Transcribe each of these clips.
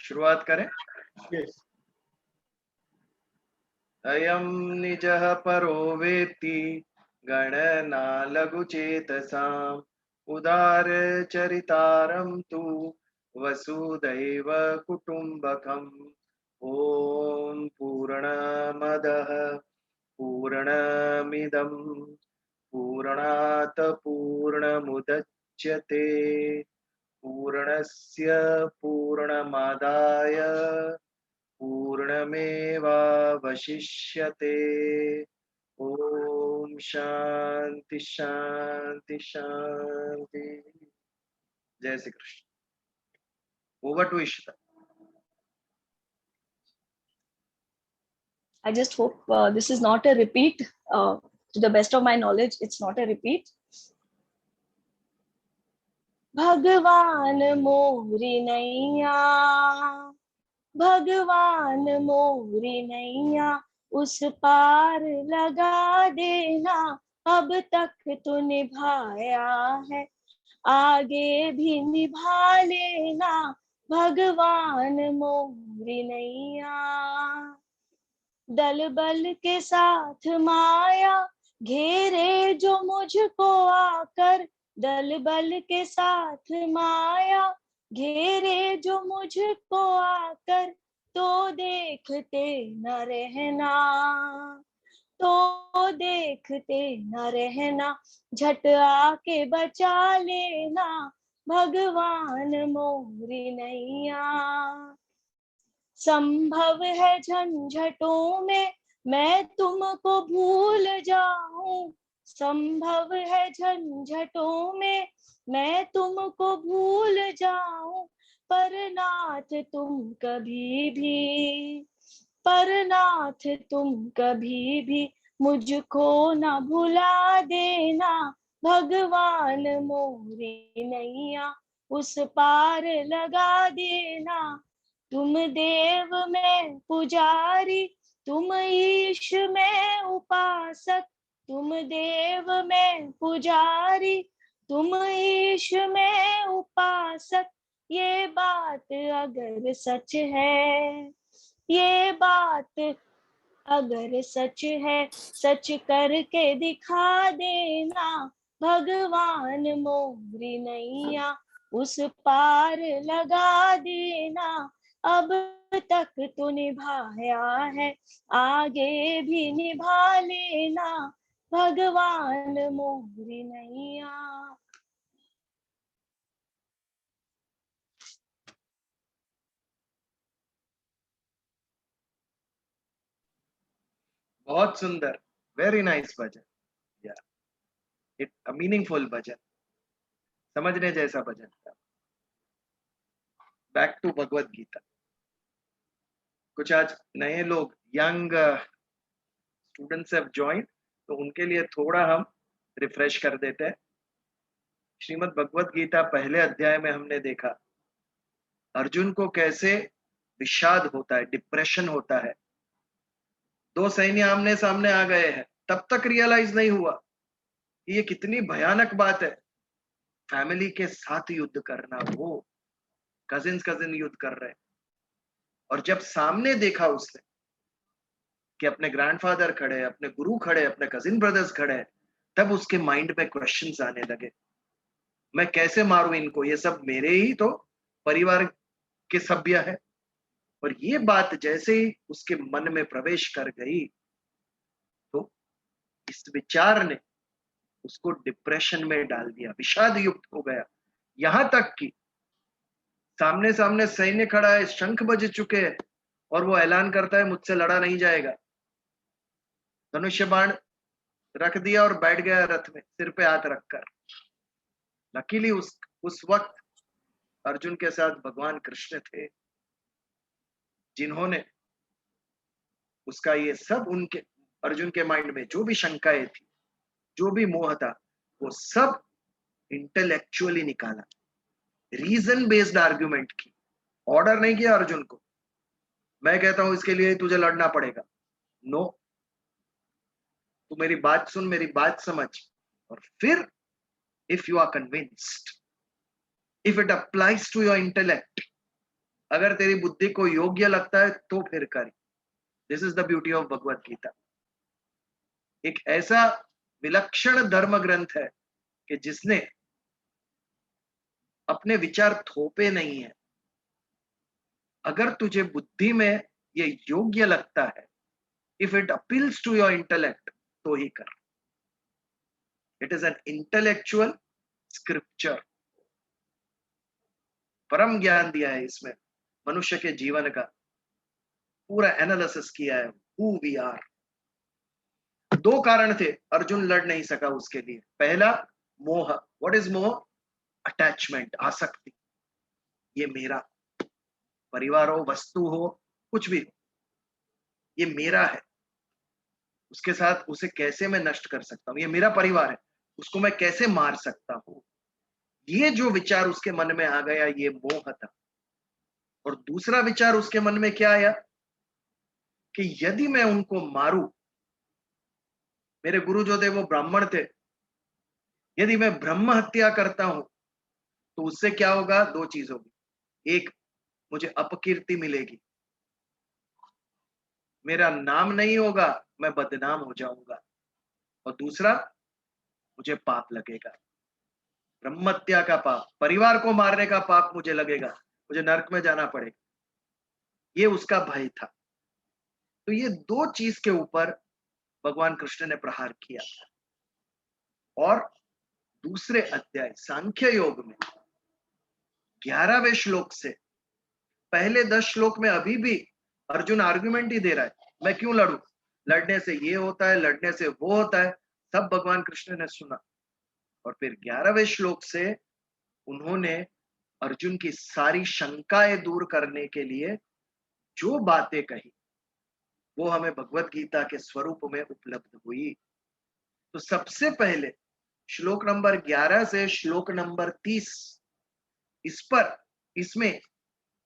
शुरुआत करें। Yes. अयं निजः परो वेत्ति गणना लघुचेतसाम् उदारचरितारं तु वसुदैव कुटुम्बकम्। ॐ पूर्णमदः पूर्णमिदं पूर्णात् पूर्णमुदच्यते पूर्णस्य पूर्णमादाय पूर्णमेवावशिष्यते। ओम शांति शांति शांति। जय Shri Krishna. Over to Ishita. I just hope this is not a repeat. To the best of my knowledge, it's not a repeat. भगवान मोरी नैया, भगवान मोरी नैया, उस पार लगा देना। अब तक तो निभाया है, आगे भी निभा लेना। भगवान मोरी नैया, दल बल के साथ माया घेरे जो मुझको आकर, दल बल के साथ माया घेरे जो मुझको आकर, तो देखते न रहना, तो देखते न रहना, झट आके बचा लेना। भगवान मोरी नैया, संभव है झंझटों में मैं तुमको भूल जाऊं, संभव है झंझटों में मैं तुमको भूल जाऊं, पर नाथ तुम कभी भी, पर नाथ तुम कभी भी मुझको न भुला देना। भगवान मोरी नैया, उस पार लगा देना। तुम देव में पुजारी, तुम ईश में उपासक, तुम देव में पुजारी, तुम ईश में उपासक। ये बात अगर सच है, ये बात अगर सच है, सच करके दिखा देना। भगवान मोरी नैया, उस पार लगा देना। अब तक तो निभाया है, आगे भी निभा लेना। भगवान मोरी नैया। बहुत सुंदर, वेरी नाइस भजन, या इट अ मीनिंगफुल भजन, समझने जैसा भजन था। Back to Bhagavad Gita. कुछ आज नए लोग यंग स्टूडेंट्स हैव जॉइंड, तो उनके लिए थोड़ा हम रिफ्रेश कर देते हैं। श्रीमद् भगवत गीता पहले अध्याय में हमने देखा अर्जुन को कैसे विषाद होता है, डिप्रेशन होता है। दो सैन्य आमने सामने आ गए हैं, तब तक रियलाइज नहीं हुआ ये कितनी भयानक बात है। फैमिली के साथ युद्ध करना, वो कजिन युद्ध कर रहे हैं, और जब सामने देखा उसने कि अपने ग्रैंडफादर खड़े, अपने गुरु खड़े, अपने कजिन ब्रदर्स खड़े, तब उसके माइंड में क्वेश्चंस आने लगे, मैं कैसे मारूं इनको, ये सब मेरे ही तो परिवार के सभ्य है। और ये बात जैसे ही उसके मन में प्रवेश कर गई, तो इस विचार ने उसको डिप्रेशन में डाल दिया, विषाद युक्त हो गया। यहां तक कि सामने सामने सैन्य खड़ा है, शंख बज चुके हैं, और वो ऐलान करता है मुझसे लड़ा नहीं जाएगा। धनुष्य बाण रख दिया और बैठ गया रथ में, सिर पे हाथ रखकर। लकीली उस वक्त अर्जुन के साथ भगवान कृष्ण थे, जिन्होंने उसका ये सब, उनके अर्जुन के माइंड में जो भी शंकाएं थी, जो भी मोह था, वो सब इंटेलेक्चुअली निकाला, रीजन बेस्ड आर्ग्यूमेंट की। ऑर्डर नहीं किया अर्जुन को, मैं कहता हूं इसके लिए तुझे लड़ना पड़ेगा। नो, तू मेरी बात सुन, मेरी बात समझ, और फिर if you are convinced, if it applies to your intellect, अगर तेरी बुद्धि को योग्य लगता है तो फिर कर। This is the beauty of Bhagavad Gita. एक ऐसा विलक्षण धर्म ग्रंथ है कि जिसने अपने विचार थोपे नहीं है। अगर तुझे बुद्धि में ये योग्य लगता है, if it appeals to your intellect, तो ही कर। It is an intellectual scripture. परम ज्ञान दिया है इसमें, मनुष्य के जीवन का पूरा एनालिसिस किया है, हु वी आर। 2 कारण थे अर्जुन लड़ नहीं सका उसके लिए। पहला, मोह। व्हाट इज मोह? अटैचमेंट, आसक्ति। ये मेरा, परिवार हो, वस्तु हो, कुछ भी, ये मेरा है, उसके साथ उसे कैसे मैं नष्ट कर सकता हूं, ये मेरा परिवार है, उसको मैं कैसे मार सकता हूं। ये जो विचार उसके मन में आ गया, ये मोह था। और दूसरा विचार उसके मन में क्या आया कि यदि मैं उनको मारूं, मेरे गुरु जो थे वो ब्राह्मण थे, यदि मैं ब्रह्म हत्या करता हूं तो उससे क्या होगा? 2 चीज होगी। एक, मुझे अपकीर्ति मिलेगी, मेरा नाम नहीं होगा, मैं बदनाम हो जाऊंगा। और दूसरा, मुझे पाप लगेगा, ब्रह्म हत्या का पाप, परिवार को मारने का पाप मुझे लगेगा, मुझे नरक में जाना पड़ेगा। ये उसका भय था। तो ये 2 चीज के ऊपर भगवान कृष्ण ने प्रहार किया। और दूसरे अध्याय सांख्य योग में 11वें श्लोक से पहले 10 श्लोक में अभी भी अर्जुन आर्गुमेंट ही दे रहा है, मैं क्यों लड़ू, लड़ने से ये होता है, लड़ने से वो होता है, सब भगवान कृष्ण ने सुना। और फिर 11वें श्लोक से उन्होंने अर्जुन की सारी शंकाएं दूर करने के लिए जो बातें कही, वो हमें भगवत गीता के स्वरूप में उपलब्ध हुई। तो सबसे पहले श्लोक नंबर 11 से श्लोक नंबर 30, इसमें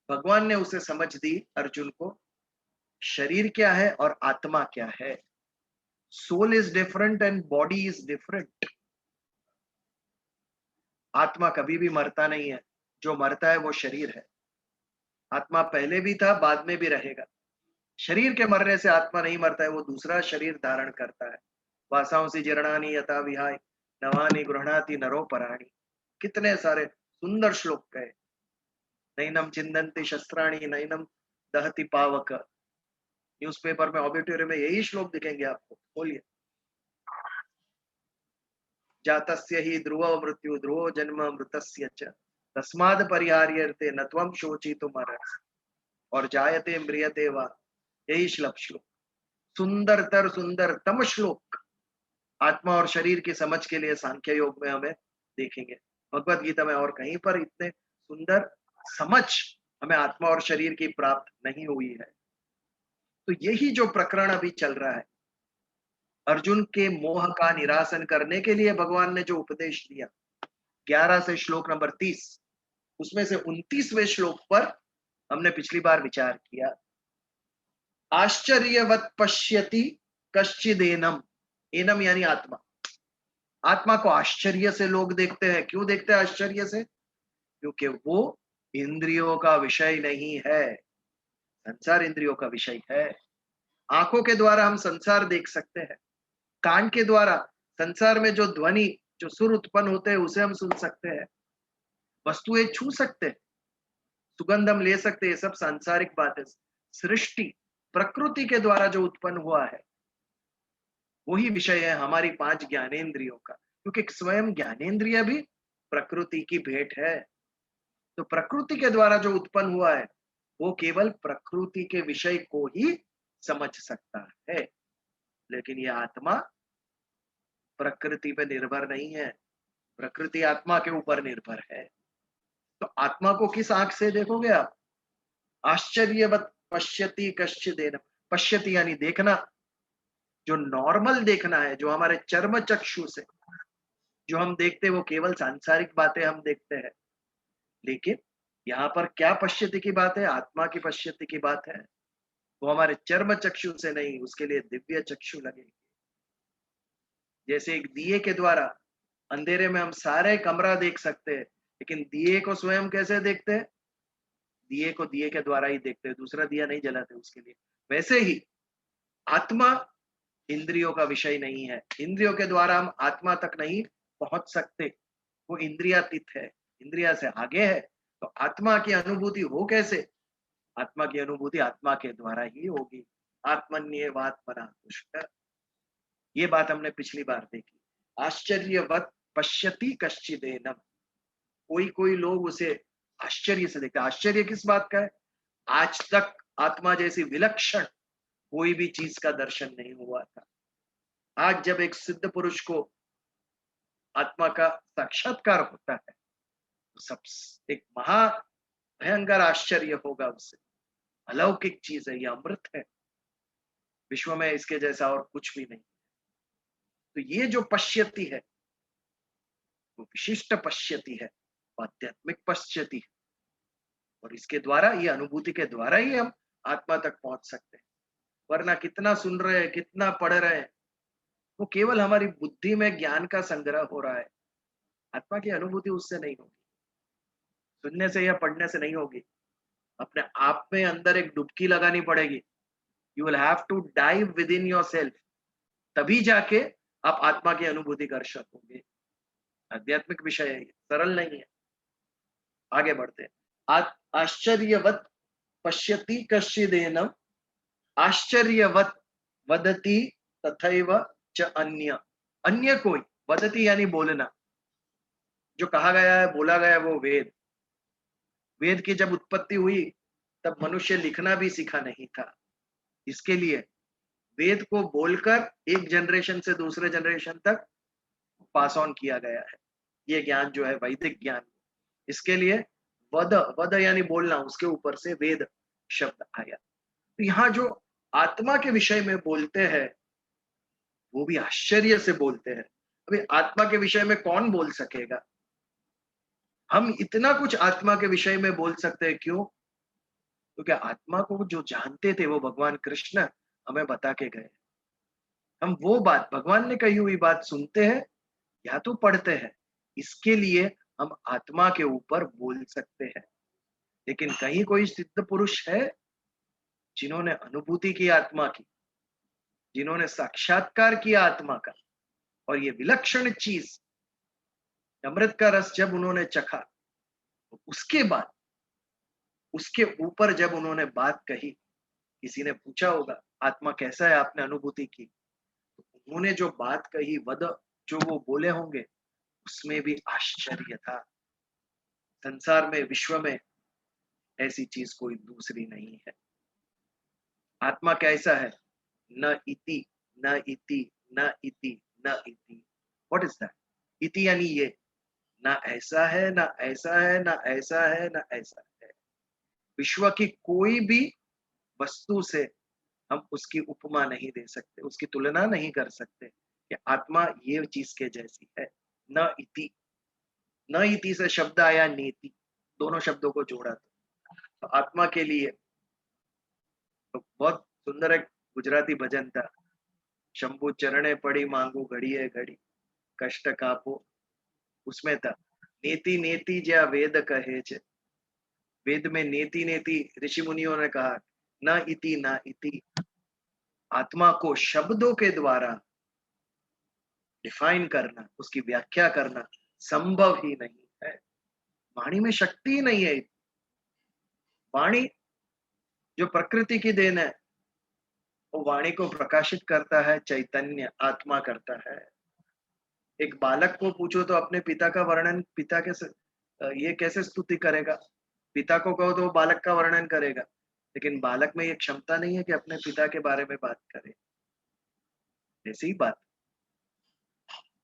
भगवान ने उसे समझ दी अर्जुन को, शरीर क्या है और आत्मा क्या है। Soul is different and body is different. आत्मा कभी भी मरता नहीं है, जो मरता है वो शरीर है। आत्मा पहले भी था, बाद में भी रहेगा। शरीर के मरने से आत्मा नहीं मरता है, वो दूसरा शरीर धारण करता है। वासांसी जीर्णानि यथा विहाय नवानि गृह्णाति नरो पराणि। कितने सारे सुंदर श्लोक कहे। नैनम चिंदन्ति शस्त्राणि नैनम दहति पावक। न्यूज़पेपर में ऑबिट्यूरी में यही श्लोक दिखेंगे आपको, बोलिए। जातस्य ही ध्रुव मृत्यु ध्रुव जन्म मृतस्य च तस्माद् परिहार्यते न त्वं शोचितुमर्हसि। और जायते म्रियते वा, यही श्लोक सुंदरतम श्लोक आत्मा और शरीर की समझ के लिए सांख्य योग में हमें देखेंगे। भगवत गीता में और कहीं पर इतने सुंदर समझ हमें आत्मा और शरीर की प्राप्त नहीं हुई है। तो यही जो प्रकरण अभी चल रहा है, अर्जुन के मोह का निरासन करने के लिए भगवान ने जो उपदेश दिया 11 से श्लोक नंबर 30, उसमें से 29वें श्लोक पर हमने पिछली बार विचार किया। आश्चर्यवत पश्यति कश्चिदेनम, एनम यानी आत्मा। आत्मा को आश्चर्य से लोग देखते हैं। क्यों देखते हैं आश्चर्य से? क्योंकि वो इंद्रियों का विषय नहीं है, संसार इंद्रियों का विषय है। आंखों के द्वारा हम संसार देख सकते हैं, कान के द्वारा संसार में जो ध्वनि, जो सुर उत्पन्न होते हैं उसे हम सुन सकते हैं, वस्तुएं छू सकते हैं, सुगंध हम ले सकते हैं। ये सब सांसारिक बातें। सृष्टि प्रकृति के द्वारा जो उत्पन्न हुआ है वही विषय है हमारी 5 ज्ञानेंद्रियों का, क्योंकि स्वयं ज्ञानेंद्रिय भी प्रकृति की भेंट है। तो प्रकृति के द्वारा जो उत्पन्न हुआ है वो केवल प्रकृति के विषय को ही समझ सकता है। लेकिन यह आत्मा प्रकृति पे निर्भर नहीं है, प्रकृति आत्मा के ऊपर निर्भर है। तो आत्मा को किस आंख से देखोगे आप? आश्चर्यवत पश्यति कश्चिदेन। पश्यति यानी देखना, जो नॉर्मल देखना है, जो हमारे चर्म चक्षु से जो हम देखते हैं वो केवल सांसारिक बातें हम देखते हैं। लेकिन यहाँ पर क्या पश्यति की बात है? आत्मा की पश्यति की बात है। वो हमारे चर्म चक्षु से नहीं, उसके लिए दिव्य चक्षु लगेगी। जैसे एक दिए के द्वारा अंधेरे में हम सारे कमरा देख सकते हैं, लेकिन दिए को स्वयं कैसे देखते हैं? दिए को दिए के द्वारा ही देखते हैं, दूसरा दिया नहीं जलाते उसके लिए। वैसे ही आत्मा इंद्रियों का विषय नहीं है, इंद्रियों के द्वारा हम आत्मा तक नहीं पहुंच सकते, वो इंद्रियातीत है, इंद्रिया से आगे है। तो आत्मा की अनुभूति हो कैसे? आत्मा की अनुभूति आत्मा के द्वारा ही होगी। आत्मन्येवात्मना तुष्ट, ये बात हमने पिछली बार देखी। आश्चर्यवत पश्यति कश्चिदेनम, कोई कोई लोग उसे आश्चर्य से देखते हैं। आश्चर्य किस बात का है? आज तक आत्मा जैसी विलक्षण कोई भी चीज का दर्शन नहीं हुआ था। आज जब एक सिद्ध पुरुष को आत्मा का साक्षात्कार होता है तो सब एक महा भयंकर आश्चर्य होगा उसे। अलौकिक चीज है, ये अमृत है, विश्व में इसके जैसा और कुछ भी नहीं। तो ये जो पश्यति है वो विशिष्ट पश्यति है, आध्यात्मिक पश्यति है, और इसके द्वारा, ये अनुभूति के द्वारा ही हम आत्मा तक पहुंच सकते हैं। वरना कितना सुन रहे हैं, कितना पढ़ रहे हैं, वो केवल हमारी बुद्धि में ज्ञान का संग्रह हो रहा है। आत्मा की अनुभूति उससे नहीं होगी, सुनने से या पढ़ने से नहीं होगी। अपने आप में अंदर एक डुबकी लगानी पड़ेगी। You will have to dive within yourself, तभी जाके आप आत्मा की अनुभूति कर सकोगे। आध्यात्मिक विषय है, सरल नहीं है। आगे बढ़ते हैं। आश्चर्यवत पश्यति कश्चिदेनम, आश्चर्यवत वदति तथैव च अन्य, अन्य कोई, वदति यानी बोलना, जो कहा गया है, बोला गया है, वो वेद। वेद की जब उत्पत्ति हुई तब मनुष्य लिखना भी सीखा नहीं था, इसके लिए वेद को बोलकर एक जनरेशन से दूसरे जनरेशन तक पास ऑन किया गया है। ये ज्ञान जो है वैदिक ज्ञान, इसके लिए वद, वद यानी बोलना, उसके ऊपर से वेद शब्द आया। तो यहाँ जो आत्मा के विषय में बोलते हैं वो भी आश्चर्य से बोलते हैं। अभी आत्मा के विषय में कौन बोल सकेगा? हम इतना कुछ आत्मा के विषय में बोल सकते हैं, क्यों? क्योंकि आत्मा को जो जानते थे वो भगवान कृष्ण हमें बता के गए। हम वो बात, भगवान ने कही हुई बात सुनते हैं या तो पढ़ते हैं, इसके लिए हम आत्मा के ऊपर बोल सकते हैं। लेकिन कहीं कोई सिद्ध पुरुष है जिन्होंने अनुभूति की आत्मा की, जिन्होंने साक्षात्कार किया आत्मा का, और ये विलक्षण चीज अमृत का रस जब उन्होंने चखा, तो उसके बाद उसके ऊपर जब उन्होंने बात कही, किसी ने पूछा होगा आत्मा कैसा है, आपने अनुभूति की, तो उन्होंने जो बात कही, वद जो वो बोले होंगे, उसमें भी आश्चर्य था। संसार में, विश्व में ऐसी चीज कोई दूसरी नहीं है। आत्मा कैसा है? न इति, न इति, न इति, न इति। What is that? इति यानी ये, ना ऐसा है, ना ऐसा है, ना ऐसा है, ना ऐसा है। विश्व की कोई भी वस्तु से हम उसकी उपमा नहीं दे सकते, उसकी तुलना नहीं कर सकते कि आत्मा ये चीज के जैसी है। न इति, न इति से शब्द आया नेति, दोनों शब्दों को जोड़ा तो आत्मा के लिए तो बहुत सुंदर एक गुजराती भजन था, शंभु चरणे पड़ी मांगू घड़ीए घड़ी कष्ट कापो, उसमें था नेति नेति ज्या वेद कहे छे। वेद में नेति नेति ऋषि मुनियों ने कहा, न इति न इति। आत्मा को शब्दों के द्वारा डिफाइन करना, उसकी व्याख्या करना संभव ही नहीं है। वाणी में शक्ति ही नहीं है। वाणी जो प्रकृति की देन है, वो वाणी को प्रकाशित करता है चैतन्य, आत्मा करता है। एक बालक को पूछो तो अपने पिता का वर्णन, पिता के ये कैसे स्तुति करेगा? पिता को कहो तो वो बालक का वर्णन करेगा, लेकिन बालक में ये क्षमता नहीं है कि अपने पिता के बारे में बात करे। ऐसी ही बात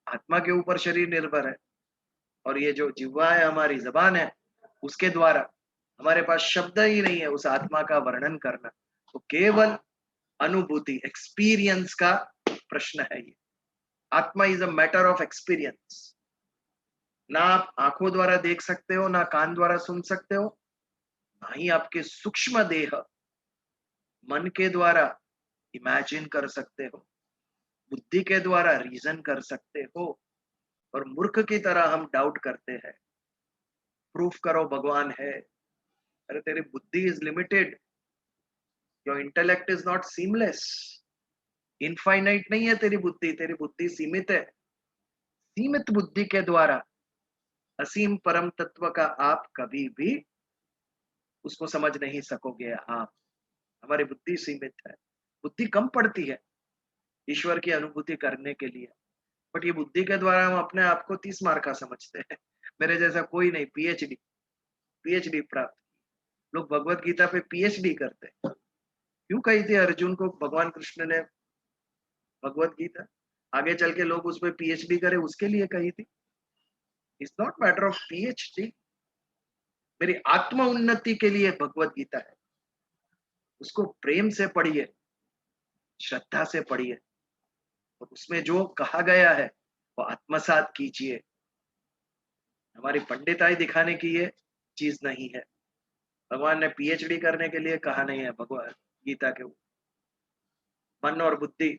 आत्मा के ऊपर शरीर निर्भर है, और ये जो जिह्वा है, हमारी जबान है, उसके द्वारा हमारे पास शब्द ही नहीं है उस आत्मा का वर्णन करना। तो केवल अनुभूति, एक्सपीरियंस का प्रश्न है ये। आत्मा is a matter of experience. ना आप आंखों द्वारा देख सकते हो, ना कान द्वारा सुन सकते हो, ना ही आपके सूक्ष्म देह मन के द्वारा इमेजिन कर सकते हो, बुद्धि के द्वारा रीजन कर सकते हो। और मूर्ख की तरह हम डाउट करते हैं, प्रूफ करो भगवान है, अरे तेरी बुद्धि is limited, your intellect is not seamless, infinite नहीं है तेरी बुद्धि सीमित है। सीमित बुद्धि के द्वारा असीम परम तत्व का आप कभी भी उसको समझ नहीं सकोगे। आप, हमारी बुद्धि सीमित है, बुद्धि कम पड़ती है ईश्वर की अनुभूति करने के लिए। बट ये बुद्धि के द्वारा हम अपने आप को 30 मार का समझते हैं। मेरे जैसा कोई नहीं, पीएचडी पीएचडी प्राप्त, लोग भगवत गीता पे पीएचडी करते हैं। क्यों कही थी अर्जुन को भगवान कृष्ण ने भगवत गीता? आगे चल के लोग उस पर पीएचडी करे उसके लिए कही थी। It's not matter of PhD, मेरी आत्म उन्नति के लिए भगवत गीता है। उसको प्रेम से पढ़िए, श्रद्धा से पढ़िए, और उसमें जो कहा गया है वो आत्मसात कीजिए। हमारी पंडिताई दिखाने की ये चीज नहीं है। भगवान ने पीएचडी करने के लिए कहा नहीं है भगवत गीता के मन और बुद्धि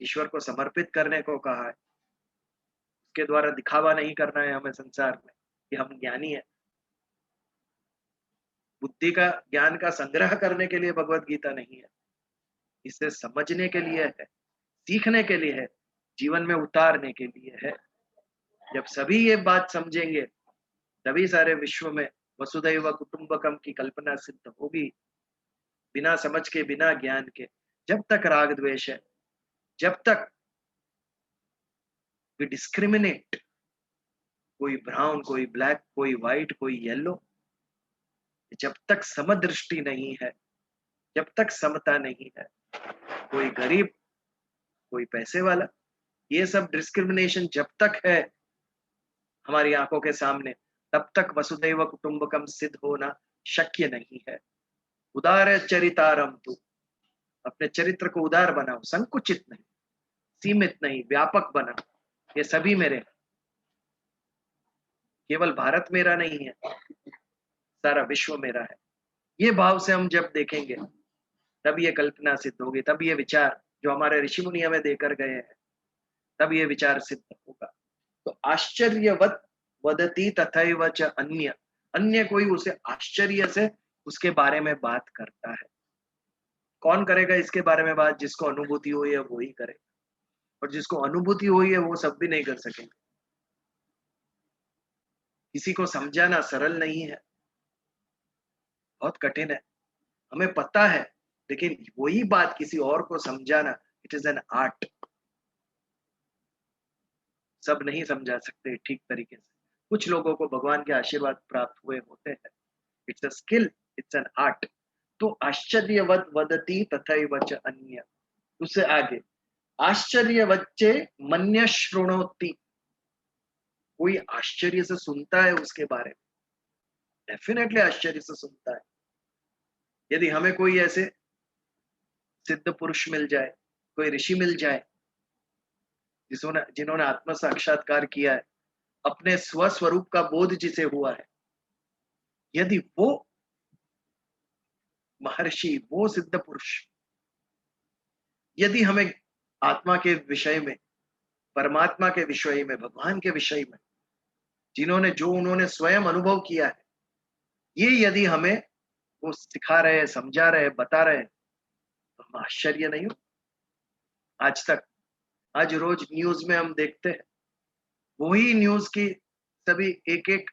ईश्वर को समर्पित करने को कहा है। उसके द्वारा दिखावा नहीं करना है हमें संसार में कि हम ज्ञानी है। बुद्धि का ज्ञान का संग्रह करने के लिए भगवत गीता नहीं है, इसे समझने के लिए है, सीखने के लिए है, जीवन में उतारने के लिए है। जब सभी ये बात समझेंगे तभी सारे विश्व में वसुधैव कुटुंबकम की कल्पना सिद्ध होगी। बिना समझ के, बिना ज्ञान के, जब तक राग द्वेष है, जब तक वी डिस्क्रिमिनेट, कोई ब्राउन, कोई ब्लैक, कोई व्हाइट, कोई येलो, जब तक समदृष्टि नहीं है, जब तक समता नहीं है, कोई गरीब, कोई पैसे वाला, ये सब डिस्क्रिमिनेशन जब तक है हमारी आंखों के सामने, तब तक वसुधैव कुटुंबकम सिद्ध होना शक्य नहीं है। उदार चरितारम तू, अपने चरित्र को उदार बनाओ, संकुचित नहीं, सीमित नहीं, व्यापक बनाओ। ये सभी मेरे हैं, केवल भारत मेरा नहीं है, सारा विश्व मेरा है। ये भाव से हम जब देखेंगे तब ये कल्पना सिद्ध होगी, तब ये विचार जो हमारे ऋषि मुनि हमें देकर गए हैं, तब ये विचार सिद्ध होगा। तो आश्चर्यवत वदति तथैव च अन्य, अन्य कोई उसे आश्चर्य से उसके बारे में बात करता है। कौन करेगा इसके बारे में बात? जिसको अनुभूति हुई है वो ही करे, और जिसको अनुभूति हुई है वो सब भी नहीं कर सकेंगे। किसी को समझाना सरल नहीं है, बहुत कठिन है, हमें पता है, लेकिन वही बात किसी और को समझाना, इट इज एन आर्ट। सब नहीं समझा सकते ठीक तरीके से, कुछ लोगों को भगवान के आशीर्वाद प्राप्त हुए होते हैं। It's a skill, it's an art. तो आश्चर्यवत वदति तथैव च अन्य, उससे आगे आश्चर्यवच्चे मन्य शृणोति, कोई आश्चर्य से सुनता है उसके बारे में, डेफिनेटली आश्चर्य से सुनता है। यदि हमें कोई ऐसे सिद्ध पुरुष मिल जाए, कोई ऋषि मिल जाए जिन्होंने आत्म साक्षात्कार किया है, अपने स्वस्वरूप का बोध जिसे हुआ है, यदि वो महर्षि, वो सिद्ध पुरुष यदि हमें आत्मा के विषय में, परमात्मा के विषय में, भगवान के विषय में, जिन्होंने जो उन्होंने स्वयं अनुभव किया है, ये यदि हमें वो सिखा रहे, समझा रहे, बता रहे, तो हम आश्चर्य नहीं हो? आज तक, आज रोज न्यूज में हम देखते हैं, वही न्यूज की सभी एक एक,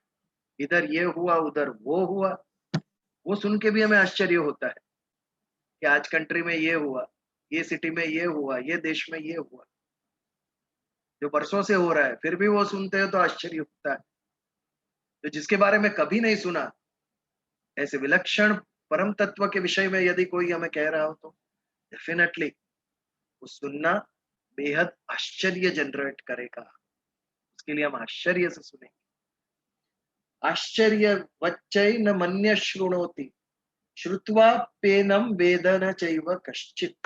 इधर ये हुआ, उधर वो हुआ, वो सुन के भी हमें आश्चर्य होता है कि आज कंट्री में ये हुआ, ये सिटी में ये हुआ, ये देश में ये हुआ, जो बरसों से हो रहा है, फिर भी वो सुनते हैं तो आश्चर्य होता है। तो जिसके बारे में कभी नहीं सुना, ऐसे विलक्षण परम तत्व के विषय में यदि कोई हमें कह रहा हो, तो डेफिनेटली वो सुनना बेहद आश्चर्य जनरेट करेगा, उसके लिए हम आश्चर्य से सुनेंगे। आश्चर्य वच्चै न मन्य शृणोति श्रुत्वा पेनम वेद न चैव कश्चित,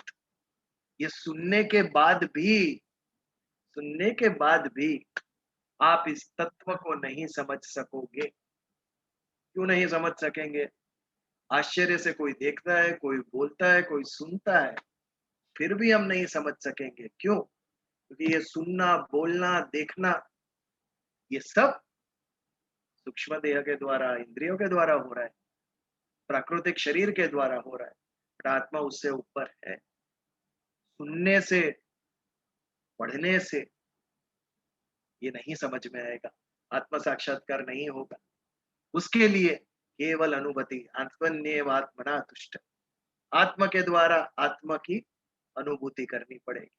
ये सुनने के बाद भी आप इस तत्व को नहीं समझ सकोगे। क्यों नहीं समझ सकेंगे? आश्चर्य से कोई देखता है, कोई बोलता है, कोई सुनता है, फिर भी हम नहीं समझ सकेंगे। क्यों? क्योंकि ये सुनना, बोलना, देखना, ये सब सूक्ष्म देह के द्वारा, इंद्रियों के द्वारा हो रहा है। प्राकृतिक शरीर के द्वारा हो रहा है, बट आत्मा उससे ऊपर है। सुनने से, पढ़ने से ये नहीं समझ में आएगा, आत्म साक्षात्कार नहीं होगा। उसके लिए केवल अनुभूति, आत्मन्येवात्मना तुष्ट, आत्मा के द्वारा आत्मा की अनुभूति करनी पड़ेगी।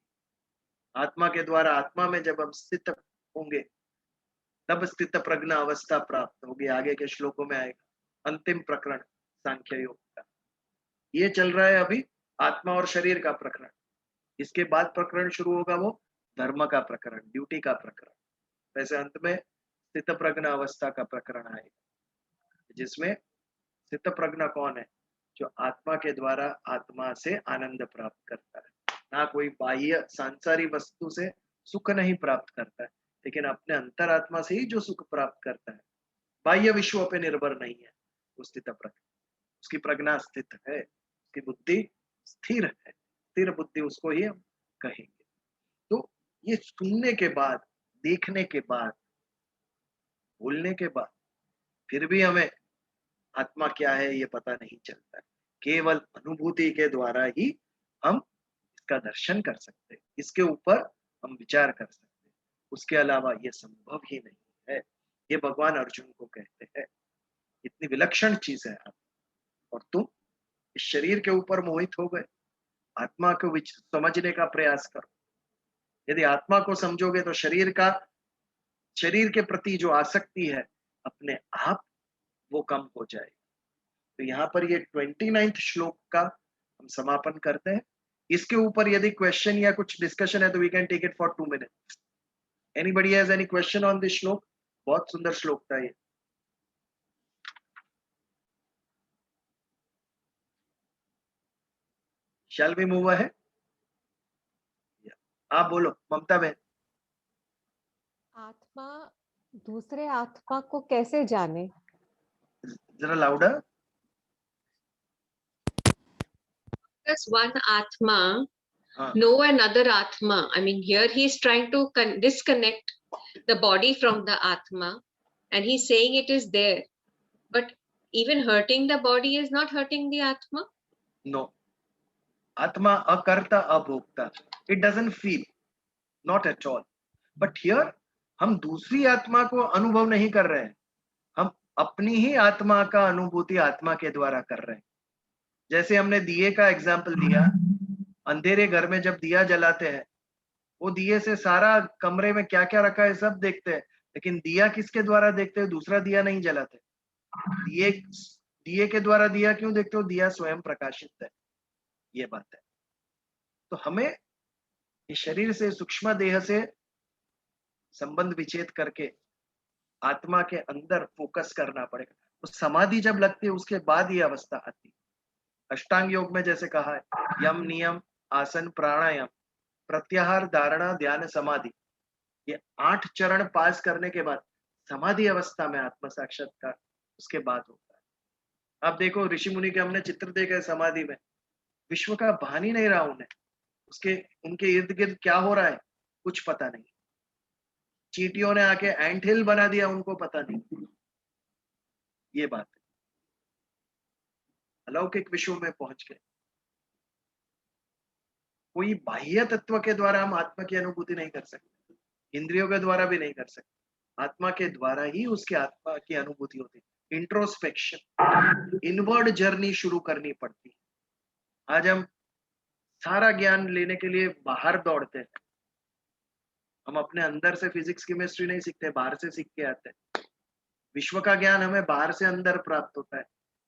आत्मा के द्वारा आत्मा में जब हम स्थित होंगे तब स्थित प्रज्ञा अवस्था प्राप्त होगी। आगे के श्लोकों में आएगा अंतिम प्रकरण सांख्य योग का। ये चल रहा है अभी आत्मा और शरीर का प्रकरण। इसके बाद प्रकरण शुरू होगा वो धर्म का प्रकरण, ड्यूटी का प्रकरण। वैसे अंत में स्थित प्रज्ञा अवस्था का प्रकरण आएगा, जिसमें स्थित प्रज्ञा कौन है? जो आत्मा के द्वारा आत्मा से आनंद प्राप्त करता है, ना कोई बाह्य सांसारिक वस्तु से सुख नहीं प्राप्त करता है, लेकिन अपने अंतरात्मा से ही जो सुख प्राप्त करता है, बाह्य विश्व पे निर्भर नहीं है, वो स्थित प्रज्ञा। उसकी प्रज्ञा स्थित है, उसकी बुद्धि स्थिर है, स्थिर बुद्धि उसको ही हम कहेंगे। तो ये सुनने के बाद, देखने के बाद, बोलने के बाद फिर भी हमें आत्मा क्या है ये पता नहीं चलता है। केवल अनुभूति के द्वारा ही हम इसका दर्शन कर सकते हैं, इसके ऊपर हम विचार कर सकते हैं। उसके अलावा ये संभव ही नहीं है। ये भगवान अर्जुन को कहते हैं, इतनी विलक्षण चीज है आप, और तुम इस शरीर के ऊपर मोहित हो गए। आत्मा को समझने का प्रयास करो। यदि आत्मा को समझोगे तो शरीर के प्रति जो आसक्ति है अपने आप वो कम हो जाएगी। तो यहाँ पर ये 29th श्लोक का हम समापन करते हैं। इसके ऊपर यदि क्वेश्चन या कुछ डिस्कशन है तो we can take it for 2 minutes. Anybody has any question on this shloka? बहुत सुंदर श्लोक था ये। Shall we move ahead? आप बोलो ममता बहन। आत्मा दूसरे आत्मा को कैसे जाने? जरा louder. Does one Atma know another Atma? I mean, here he's trying to disconnect the body from the Atma, and he's saying it is there. But even hurting the body is not hurting the Atma? No. Atma akarta abhokta. It doesn't feel. Not at all. But here हम दूसरी आत्मा को अनुभव नहीं कर रहे हैं, हम अपनी ही आत्मा का अनुभूति आत्मा के द्वारा कर रहे हैं। जैसे हमने दिए का एग्जाम्पल दिया, अंधेरे घर में जब दिया जलाते हैं, वो दिए से सारा कमरे में क्या क्या रखा है सब देखते हैं, लेकिन दिया किसके द्वारा देखते हैं? दूसरा दिया नहीं जलाते। दिए के द्वारा दिया क्यों देखते हो? दिया स्वयं प्रकाशित है। ये बात है। तो हमें इस शरीर से, सूक्ष्म देह से संबंध विच्छेद करके आत्मा के अंदर फोकस करना पड़ेगा। तो समाधि जब लगती है उसके बाद ये अवस्था आती है। अष्टांग योग में जैसे कहा है, यम, नियम, आसन, प्राणायाम, प्रत्याहार, धारणा, ध्यान, समाधि, ये 8 चरण पास करने के बाद समाधि अवस्था में आत्म साक्षात्कार उसके बाद होता है। आप देखो ऋषि मुनि के हमने चित्र देखा है समाधि में, विश्व का भान ही नहीं रहा उन्हें, उनके इर्द गिर्द क्या हो रहा है कुछ पता नहीं। चींटियों ने आके एंट हिल बना दिया, उनको पता नहीं। ये बात है, अलौकिक विश्व में पहुंच गए। कोई बाह्य तत्व के द्वारा हम आत्मा की अनुभूति नहीं कर सकते, इंद्रियों के द्वारा भी नहीं कर सकते। आत्मा के द्वारा ही उसके आत्मा की अनुभूति होती है। इंट्रोस्पेक्शन, इनवर्ड जर्नी शुरू करनी पड़ती है। आज हम सारा ज्ञान लेने के लिए बाहर दौड़ते हैं, हम अपने अंदर से फिजिक्स केमिस्ट्री नहीं सीखते, बाहर से सीख के आते हैं। विश्व का ज्ञान हमें बाहर से अंदर प्राप्त होता है,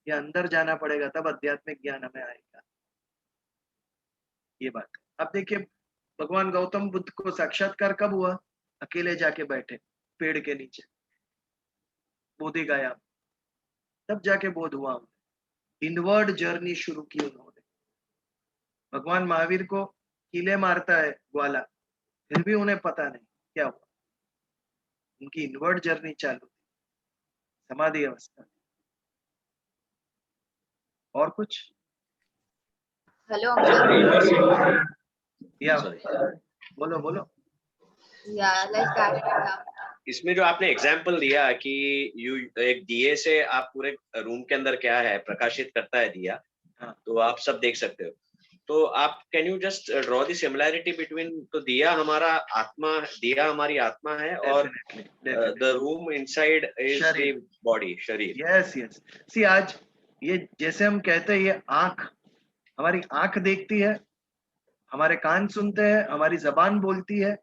ये अंदर जाना पड़ेगा तब आध्यात्मिक ज्ञान हमें आएगा। ये बात है। अब देखिए भगवान गौतम बुद्ध को साक्षात्कार कब हुआ? अकेले जाके बैठे पेड़ के नीचे, बोधि गया, तब जाके बोध हुआ उन्हें। इनवर्ड जर्नी शुरू की उन्होंने। भगवान महावीर को कीले मारता है ग्वाला, फिर भी उन्हें पता नहीं क्या हुआ। उनकी इनवर्ड जर्नी चालू थी समाधि अवस्था। और कुछ? Hello, uncle. या बोलो बोलो। Yeah, like that. इसमें जो आपने एग्जाम्पल दिया कि एक दिए से आप पूरे रूम के अंदर क्या है प्रकाशित करता है दिया, तो आप सब देख सकते हो। तो आप can you just draw the similarity between, तो दिया हमारा आत्मा, दिया हमारी आत्मा है और the room inside is the body, शरीर। यस यस, सी आज ये जैसे हम कहते हैं ये आंख, हमारी आंख देखती है, हमारे कान सुनते हैं, हमारी जबान बोलती है,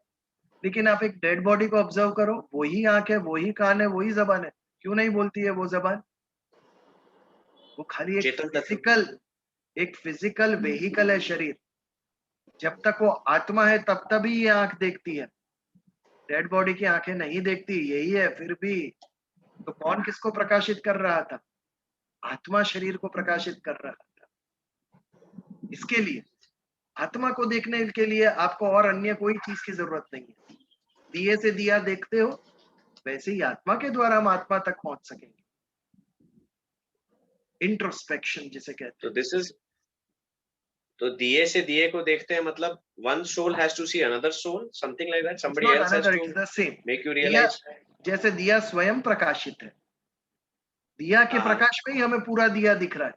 लेकिन आप एक डेड बॉडी को ऑब्जर्व करो, वही आंख है, वही कान है, वही जबान है, क्यों नहीं बोलती है वो जबान? वो खाली एक फिजिकल वेहिकल है शरीर। जब तक वो आत्मा है तब तभी ये आंख देखती है, डेड बॉडी की आंखें नहीं देखती, यही है। फिर भी तो कौन किसको प्रकाशित कर रहा था? आत्मा शरीर को प्रकाशित कर रहा था। इसके लिए आत्मा को देखने के लिए आपको और अन्य कोई चीज की जरूरत नहीं है। दिए से दिया देखते हो, वैसे ही आत्मा के द्वारा हम आत्मा तक पहुंच सकेंगे। इंट्रोस्पेक्शन जिसे कहते हैं। दिस इज, तो दिए से दिए को देखते हैं, मतलब one soul has to see another soul, something like that, somebody else has to make you realise. जैसे दिया स्वयं प्रकाशित है, दिया के प्रकाश में ही हमें पूरा दिया दिख रहा है,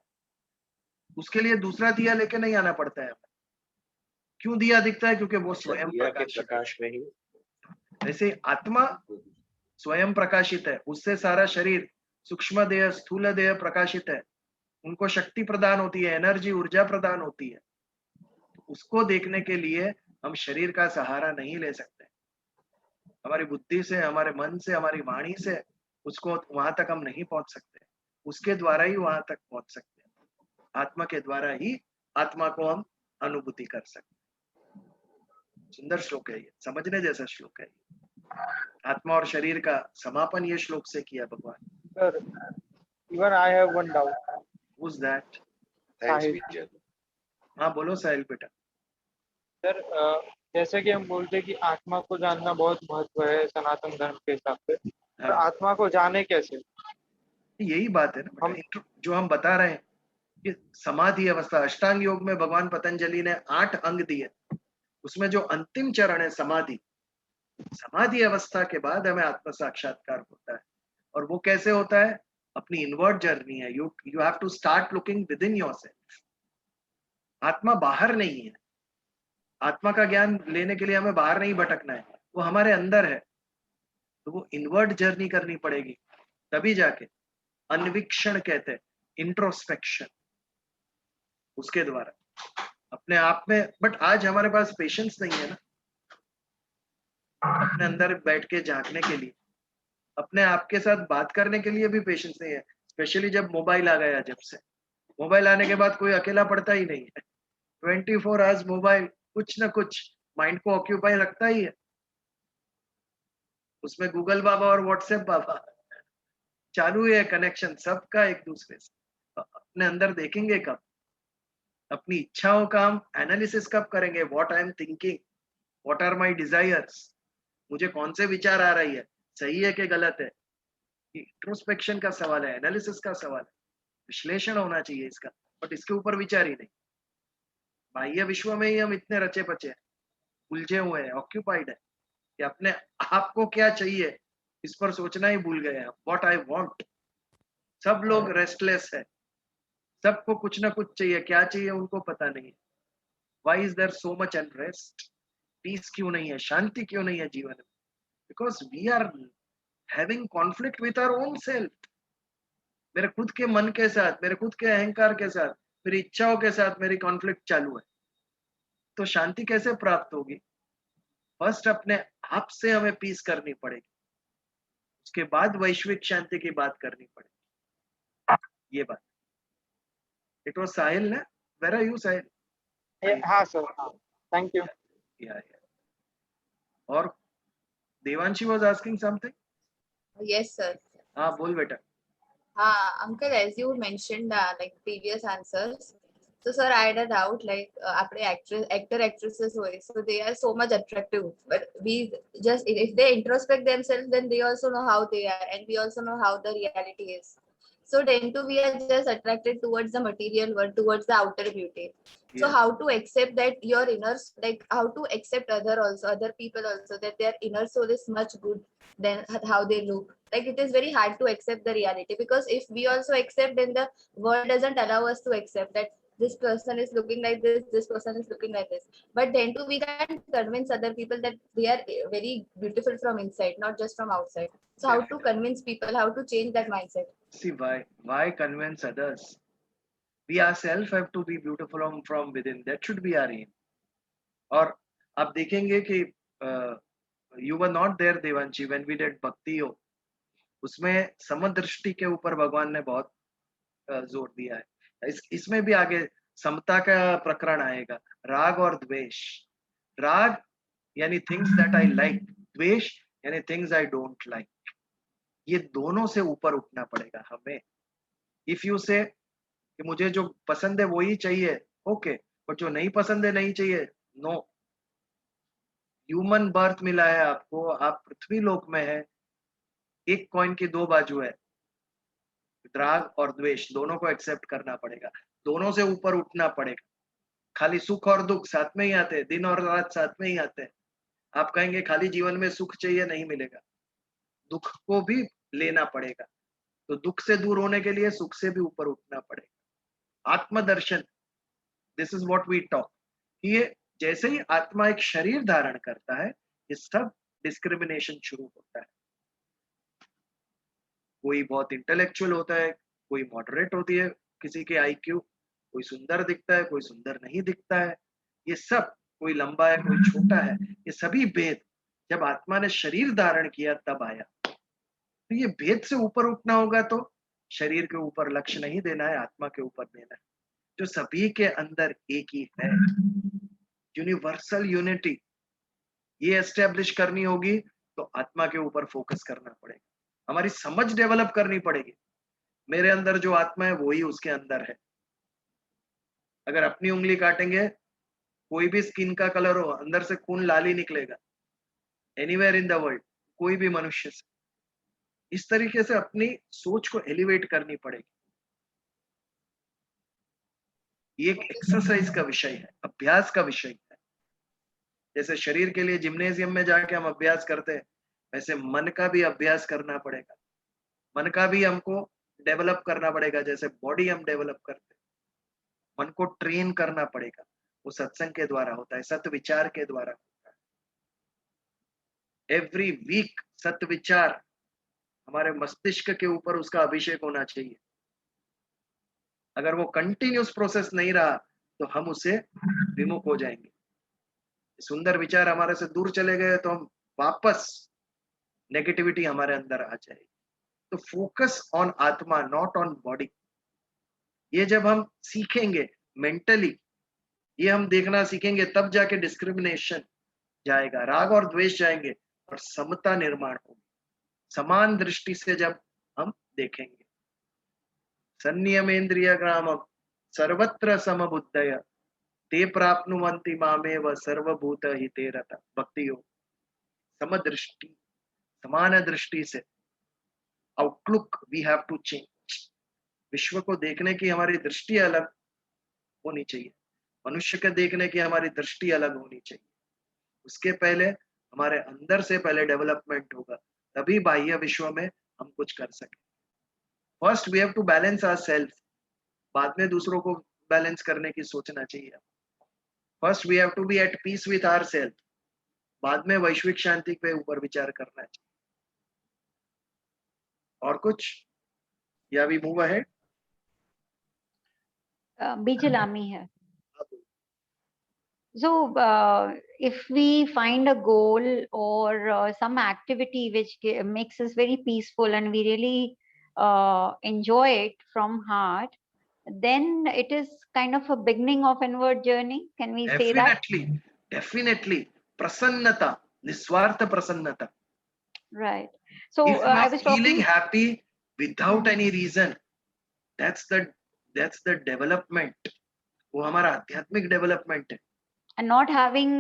उसके लिए दूसरा दिया लेके नहीं आना पड़ता है। क्यों दिया दिखता है? क्योंकि वो स्वयं प्रकाश में ही। जैसे आत्मा स्वयं प्रकाशित है, उससे सारा शरीर, सूक्ष्म देह, स्थूल देह प्रकाशित है, उनको शक्ति प्रदान होती है, एनर्जी, ऊर्जा प्रदान होती है। उसको देखने के लिए हम शरीर का सहारा नहीं ले सकते। हमारी बुद्धि से, हमारे मन से, हमारी वाणी से उसको वहां तक हम नहीं पहुंच सकते। उसके द्वारा ही वहां तक पहुंच सकते हैं। आत्मा के द्वारा ही आत्मा को हम अनुभूति कर सकते हैं। सुंदर श्लोक है ये, समझने जैसा श्लोक है। आत्मा और शरीर का समापन ये श्लोक से किया भगवान। Sir, even I have one doubt. Who's that? Thanks, Sahil. Vijay. हाँ बोलो साहिल बेटा। सर, जैसे कि हम बोलते हैं कि आत्मा को जानना बहुत महत्व है सनातन धर्म के हिसाब से, पर आत्मा को जाने कैसे? यही बात है ना, जो हम बता रहे हैं कि समाधि अवस्था, अष्टांग योग में भगवान पतंजलि ने 8 अंग दिए, उसमें जो अंतिम चरण है समाधि, समाधि अवस्था के बाद हमें आत्म साक्षात्कार होता है। और वो कैसे होता है? अपनी इनवर्ड जर्नी है। You have to start looking within yourself. आत्मा बाहर नहीं है। आत्मा का ज्ञान लेने के लिए हमें बाहर नहीं भटकना है, वो हमारे अंदर है। तो वो इनवर्ड जर्नी करनी पड़ेगी, तभी जाके अन्वीक्षण कहते हैं, इंट्रोस्पेक्शन, उसके द्वारा अपने आप में। बट आज हमारे पास पेशेंस नहीं है ना, अपने अंदर बैठ के झांकने के लिए, अपने आप के साथ बात करने के लिए भी पेशेंस नहीं है। स्पेशली जब मोबाइल आ गया, जब से मोबाइल आने के बाद कोई अकेला पड़ता ही नहीं है। 24 आवर्स मोबाइल कुछ ना कुछ माइंड को ऑक्यूपाई रखता ही है। उसमें गूगल बाबा और व्हाट्सएप बाबा चालू है, कनेक्शन सबका एक दूसरे से। अपने अंदर देखेंगे कब? अपनी इच्छाओं का हम एनालिसिस कब करेंगे? What I am thinking, what are my desires, मुझे कौन से विचार आ रही है, सही है कि गलत है? इंट्रोस्पेक्शन का सवाल है, एनालिसिस का सवाल है, विश्लेषण होना चाहिए इसका। बट इसके ऊपर विचार ही नहीं। बाह्य विश्व में ही हम इतने रचे पचे हैं, उलझे हुए हैं, ऑक्यूपाइड है कि अपने आप को क्या चाहिए इस पर सोचना ही भूल गए हैं। What I want. सब लोग रेस्टलेस है, सबको कुछ ना कुछ चाहिए, क्या चाहिए उनको पता नहीं है। Why is there so much unrest? Peace क्यों नहीं है, शांति क्यों नहीं है जीवन में? Because we are having conflict with our own self. मेरे खुद के मन के साथ, मेरे खुद के अहंकार के साथ, मेरी इच्छाओं के साथ मेरी कॉन्फ्लिक्ट चालू है। तो शांति कैसे प्राप्त होगी? फर्स्ट अपने आप से हमें पीस करनी पड़ेगी, उसके बाद वैश्विक शांति की बात करनी पड़ेगी। ये बात। इट वाज साहिल ना? वेयर आर यू साहिल? हाँ सर, थैंक यू। और Devanshi was asking something. Yes, sir. हाँ बोल बेटा। Uncle, as you mentioned, like previous answers. So, sir, I had a doubt. Like, actor, actresses, so they are so much attractive. But we just, if they introspect themselves, then they also know how they are, and we also know how the reality is. So then too we are just attracted towards the material world, towards the outer beauty. So Yes. how to accept that your inner, like how to accept other people also, that their inner soul is much good than how they look. Like it is very hard to accept the reality, because if we also accept, then the world doesn't allow us to accept that this person is looking like this person is looking like this. But then too we can't convince other people that they are very beautiful from inside, not just from outside. So how to convince people, how to change that mindset? See, why convince others? We ourselves have to be beautiful from within. That should be our aim. और आप देखेंगे कि you were not there Devanshi when we did bhakti yoga, उसमें समदृष्टि के ऊपर भगवान ने बहुत जोर दिया है। इसमें भी आगे समता का प्रकरण आएगा। राग और द्वेष, राग यानी थिंग्स दैट आई लाइक, द्वेष यानी थिंग्स आई डोंट लाइक। ये दोनों से ऊपर उठना पड़ेगा हमें। इफ यू से कि मुझे जो पसंद है वही चाहिए, ओके, बट जो नहीं पसंद है नहीं चाहिए, नो। ह्यूमन बर्थ मिला है आपको, आप पृथ्वी लोक में है। एक कॉइन की दो बाजू है, राग और द्वेष दोनों को एक्सेप्ट करना पड़ेगा, दोनों से ऊपर उठना पड़ेगा। खाली सुख और दुख साथ में ही आते हैं, दिन और रात साथ में ही आते हैं। आप कहेंगे खाली जीवन में सुख चाहिए, नहीं मिलेगा, दुख को भी लेना पड़ेगा। तो दुख से दूर होने के लिए सुख से भी ऊपर उठना पड़ेगा। आत्मदर्शन, this is what we talk. ये जैसे ही आत्मा एक शरीर धारण करता है, ये सब डिस्क्रिमिनेशन शुरू होता है। कोई बहुत इंटेलेक्चुअल होता है, कोई मॉडरेट होती है किसी के आईक्यू, कोई सुंदर दिखता है, कोई सुंदर नहीं दिखता है, ये सब, कोई लंबा है कोई छोटा है, ये सभी भेद जब आत्मा ने शरीर धारण किया तब आया। तो ये भेद से ऊपर उठना होगा तो शरीर के ऊपर लक्ष्य नहीं देना है, आत्मा के ऊपर देना है, जो सभी के अंदर एक ही है। यूनिवर्सल यूनिटी ये एस्टेब्लिश करनी होगी तो आत्मा के ऊपर फोकस करना पड़ेगा, हमारी समझ डेवलप करनी पड़ेगी। मेरे अंदर जो आत्मा है वही उसके अंदर है। अगर अपनी उंगली काटेंगे, कोई भी स्किन का कलर हो, अंदर से खून लाल ही निकलेगा, एनीवेयर इन द वर्ल्ड, कोई भी मनुष्य से। इस तरीके से अपनी सोच को एलिवेट करनी पड़ेगी। ये एक एक्सरसाइज का विषय है, अभ्यास का विषय है। जैसे शरीर के लिए जिम्नेजियम में जाके हम अभ्यास करते हैं, वैसे मन का भी अभ्यास करना पड़ेगा। मन का भी हमको डेवलप करना पड़ेगा, जैसे बॉडी हम डेवलप करते हैं, मन को ट्रेन करना पड़ेगा। वो सत्संग के द्वारा होता है, सत्य विचार के द्वारा होता है। एवरी वीक सत्य विचार हमारे मस्तिष्क के ऊपर उसका अभिषेक होना चाहिए। अगर वो कंटिन्यूस प्रोसेस नहीं रहा तो हम उससे विमुख हो जाएंगे। सुंदर विचार हमारे से दूर चले गए तो हम वापस नेगेटिविटी हमारे अंदर आ जाएगी। तो फोकस ऑन आत्मा, नॉट ऑन बॉडी। ये जब हम सीखेंगे मेंटली, ये हम देखना सीखेंगे, तब जाके डिस्क्रिमिनेशन जाएगा, राग और द्वेष जाएंगे और समता निर्माण होगी। समान दृष्टि से जब हम देखेंगे, संयमेन्द्रिय ग्रामम सर्वत्र समबुद्धय ते प्राप्नुवन्ति मामेव सर्वभूत हिते रता। भक्ति योग, समदृष्टि, समान दृष्टि से outlook we have to change. विश्व को देखने की हमारी दृष्टि अलग होनी चाहिए, मनुष्य के देखने की हमारी दृष्टि अलग होनी चाहिए। उसके पहले हमारे अंदर से पहले डेवलपमेंट होगा, तभी बाह्य विश्व में हम कुछ कर सकें। First we have to balance ourself, बाद में दूसरों को बैलेंस करने की सोचना चाहिए। First we have to be at peace with ourself, बाद में वैश्विक शांति पे ऊपर विचार करना चाहिए। और कुछ, या we move ahead? Bijalami hai. So, if we find a goal or some activity which makes us very peaceful and we really enjoy it from heart, then it is kind of a beginning of inward journey. Can we say that? Definitely. Prasannata, niswartha prasannata. Right. So, if I you're was feeling talking... happy without any reason, that's the development. वो हमारा आध्यात्मिक development है। And not having,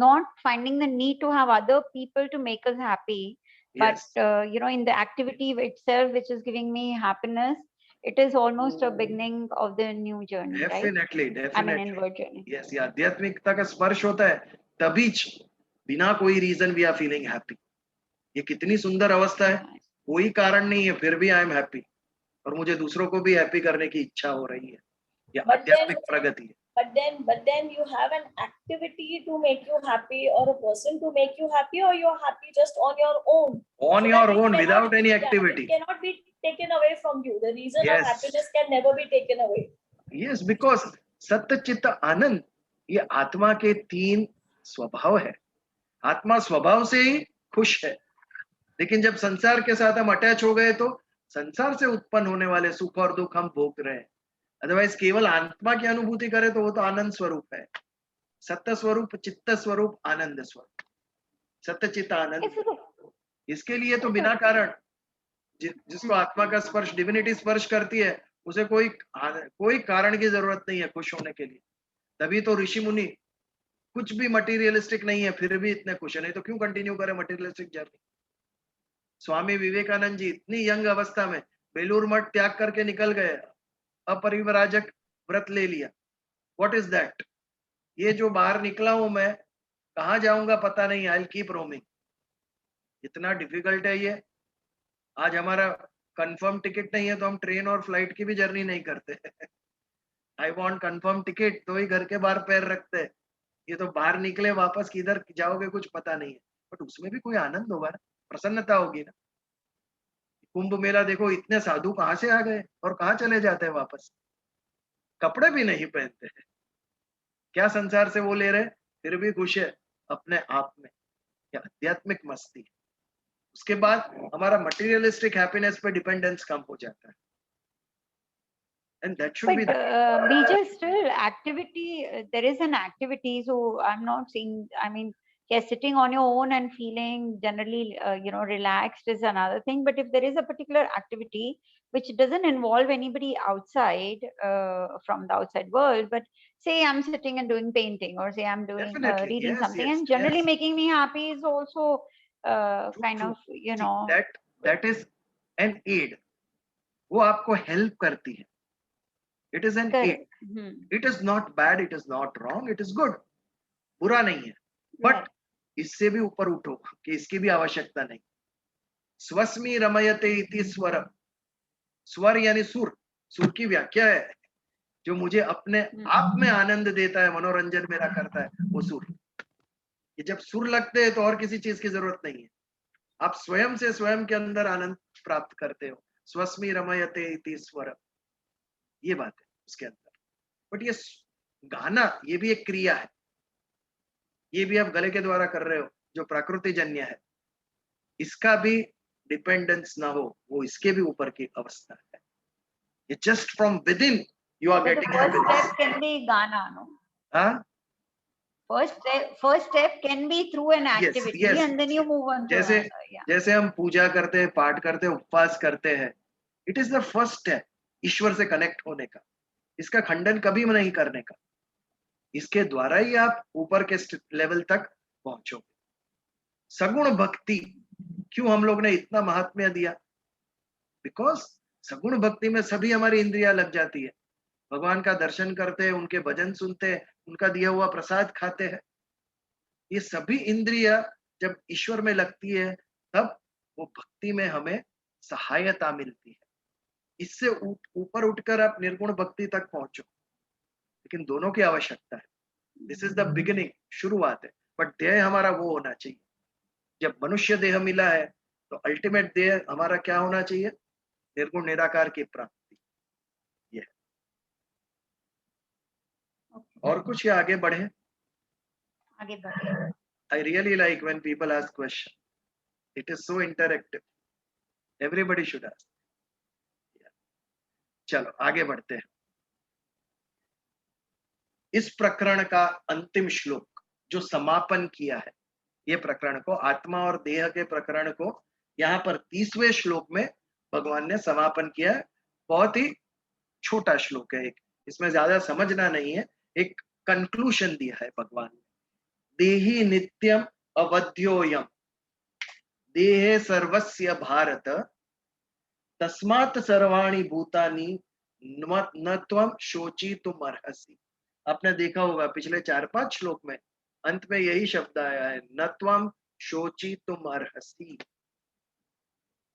not finding the need to have other people to make us happy. but Yes. in the activity itself, which is giving me happiness, it is almost a beginning of the new journey, right? Definitely, I mean, definitely. inward journey. Yes, ये आध्यात्मिकता का स्पर्श होता है तभी बिना कोई reason we are feeling happy. ये कितनी सुंदर अवस्था है, कोई कारण नहीं है फिर भी आई एम हैप्पी, और मुझे दूसरों को भी हैप्पी करने की इच्छा हो रही है। ये आध्यात्मिक प्रगति है। But then you have an activity to make you happy, or a person to make you happy, or you're happy just on your own. On your own, without any activity. It cannot be taken away from you. The reason Yes. of happiness can never be taken away. Yes, because सत्य चित्त आनंद ये आत्मा के 3 स्वभाव है। आत्मा स्वभाव से ही खुश है, लेकिन जब संसार के साथ हम अटैच हो गए तो संसार से उत्पन्न होने वाले सुख और दुख हम भोग रहे हैं। अदरवाइज केवल आत्मा की अनुभूति करे तो वो तो आनंद स्वरूप है, सत्य स्वरूप, चित्त स्वरूप, आनंद स्वरूप, सत्य चित्त आनंद। इसके लिए तो बिना कारण जिसको आत्मा का स्पर्श, डिविनिटी स्पर्श करती है, उसे कोई कारण की जरूरत नहीं है खुश होने के लिए। तभी तो ऋषि मुनि कुछ भी मटेरियलिस्टिक नहीं है फिर भी इतने खुश है, नहीं तो क्यों कंटिन्यू करे मटेरियलिस्टिक जर्नी। स्वामी विवेकानंद जी इतनी यंग अवस्था में बेलूर मठ त्याग करके निकल गए, अपरिव्राजक व्रत ले लिया। What is that? ये जो बाहर निकला हूं मैं, कहां जाऊंगा पता नहीं, आई विल कीप रोमिंग। इतना डिफिकल्ट है ये। आज हमारा कंफर्म टिकट नहीं है तो हम ट्रेन और फ्लाइट की भी जर्नी नहीं करते। आई वांट कंफर्म टिकट तो ही घर के बाहर पैर रखते हैं। ये तो बाहर निकले वापस किधर जाओगे कुछ पता नहीं है, बट उसमें भी कोई आनंद होगा ना, प्रसन्नता होगी ना। कुंभ मेला देखो, इतने साधु कहाँ से आ गए और कहाँ चले जाते हैं वापस, कपड़े भी नहीं पहनते हैं। क्या संसार से वो ले रहे, फिर भी खुश है अपने आप में। क्या आध्यात्मिक मस्ती है। उसके बाद हमारा मटेरियलिस्टिक हैप्पीनेस पे डिपेंडेंस कम हो जाता है। And that should But be the Bija, still activity, there is an activity, so I'm not saying, I mean, yes, sitting on your own and feeling generally relaxed is another thing, but if there is a particular activity which doesn't involve anybody outside from the outside world, but say I'm sitting and doing painting, or say I'm doing definitely reading yes, something, yes, and generally yes. making me happy is also kind True. of See, that is an aid, वो आपको help करती है। It is an aid. It is not bad, it is not wrong, it is good. बुरा नहीं है, but इससे भी ऊपर उठो कि इसकी भी आवश्यकता नहीं। स्वस्मि रमयते इति स्वरम, स्वर यानी सुर, सुर की व्याख्या है जो मुझे अपने आप में आनंद देता है, मनोरंजन मेरा करता है, वो सुर। ये जब सुर लगते हैं तो और किसी चीज की जरूरत नहीं है, आप स्वयं से स्वयं के अंदर आनंद प्राप्त करते हो। स्वस्मि रमयते इति स्वरम, ये बात है उसके अंदर। बट ये गाना, ये भी एक क्रिया है, ये भी आप गले के द्वारा कर रहे हो जो प्रकृति जन्य है, इसका भी डिपेंडेंस ना हो, वो इसके भी ऊपर की अवस्था है। ये just from within you are getting happiness. First step can be गाना, नो? हाँ, first step can be through an activity, yes, and then you move on to जैसे another, yeah. जैसे हम पूजा करते हैं, पाठ करते हैं, उपवास करते हैं, it is the first step ईश्वर से कनेक्ट होने का। इसका खंडन कभी नहीं करने का, इसके द्वारा ही आप ऊपर के लेवल तक पहुंचोगे। सगुण भक्ति क्यों हम लोग ने इतना महात्म्य दिया? बिकॉज सगुण भक्ति में सभी हमारी इंद्रियां लग जाती है, भगवान का दर्शन करते हैं, उनके भजन सुनते हैं, उनका दिया हुआ प्रसाद खाते हैं। ये सभी इंद्रियां जब ईश्वर में लगती है तब वो भक्ति में हमें सहायता मिलती है। इससे ऊपर उठकर आप निर्गुण भक्ति तक पहुंचो, लेकिन दोनों की आवश्यकता है। दिस इज द बिगिनिंग, शुरुआत है, बट देह हमारा वो होना चाहिए। जब मनुष्य देह मिला है तो अल्टीमेट देह हमारा क्या होना चाहिए? निर्गुण निराकार की प्राप्ति। ये और कुछ या आगे बढ़े? आगे बढ़े। I really like when people ask question. It is so interactive. Everybody should ask. चलो आगे बढ़ते हैं। इस प्रकरण का अंतिम श्लोक जो समापन किया है, ये प्रकरण को, आत्मा और देह के प्रकरण को यहाँ पर 30वें श्लोक में भगवान ने समापन किया है। बहुत ही छोटा श्लोक है, एक, इसमें ज्यादा समझना नहीं है, एक कंक्लूजन दिया है भगवान ने। देहि नित्यम अवध्योयम, देहे सर्वस्य भारत तस्मात् सर्वाणि भूतानि न त्वं शोचितुम् अर्हसि। आपने देखा होगा पिछले 4-5 श्लोक में अंत में यही शब्द आया है, न त्वं शोचितुम् अर्हसि।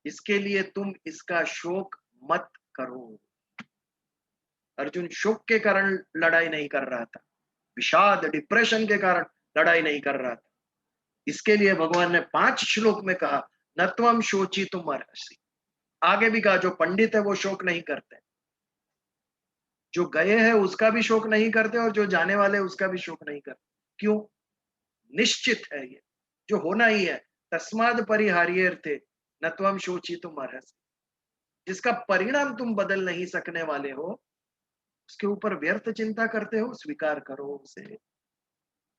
इसके लिए तुम इसका शोक मत करो। अर्जुन शोक के कारण लड़ाई नहीं कर रहा था, विषाद डिप्रेशन के कारण लड़ाई नहीं कर रहा था। इसके लिए भगवान ने 5 श्लोक में कहा न त्वं शोचितुम् अर्हसि। आगे भी कहा जो पंडित है वो शोक नहीं करते, जो गए हैं उसका भी शोक नहीं करते और जो जाने वाले उसका भी शोक नहीं करते। क्यों? निश्चित है ये जो होना ही है। तस्माद् परिहार्येऽर्थे न त्वं शोचितुम् अर्हसि। जिसका परिणाम तुम बदल नहीं सकने वाले हो उसके ऊपर व्यर्थ चिंता करते हो। स्वीकार करो उसे,